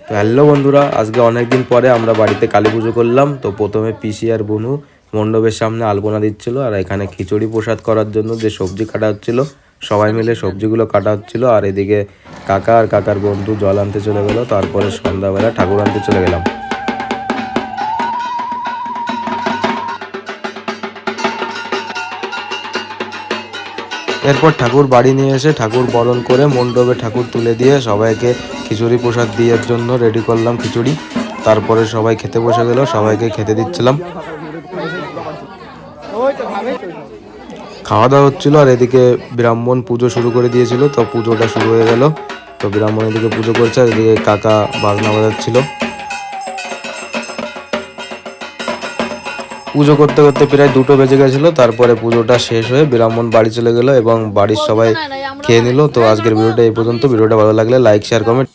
তো হ্যালো বন্ধুরা, আজকে অনেক দিন পরে আমরা বাড়িতে কালী পুজো করলাম। তো প্রথমে পিসি আর বনু মণ্ডপের সামনে আলপনা দিচ্ছিল, আর এখানে খিচুড়ি প্রসাদ করার জন্য যে সবজি কাটা হচ্ছিল সবাই মিলে সবজিগুলো কাটা হচ্ছিল। আর এদিকে কাকা আর কাকার বন্ধু জল আনতে চলে গেল। তারপরে সন্ধ্যাবেলা ঠাকুর আনতে চলে গেলাম। এরপর ঠাকুর বাড়ি নিয়ে এসে ঠাকুর বরণ করে মণ্ডপে ঠাকুর তুলে দিয়ে সবাইকে খিচুড়ি প্রসাদ দেওয়ার জন্য রেডি করলাম খিচুড়ি। তারপরে সবাই খেতে বসে গেল, সবাইকে খেতে দিচ্ছিলাম। খাওয়া দাওয়া হচ্ছিল, আর এদিকে ব্রাহ্মণ পুজো শুরু করে দিয়েছিল। তো পুজোটা শুরু হয়ে গেল। তো ব্রাহ্মণ এদিকে পুজো করছে, আর এদিকে কাকা বাজনা বাজাচ্ছিল। পুজো করতে করতে প্রায় 2টো বেজে গেছিলো। তারপরে পুজোটা শেষ হয়ে ব্রাহ্মণ বাড়ি চলে গেল এবং বাড়ির সবাই খেয়ে নিল। তো আজকের ভিডিওটা এই পর্যন্ত। ভিডিওটা ভালো লাগলে লাইক, শেয়ার, কমেন্ট।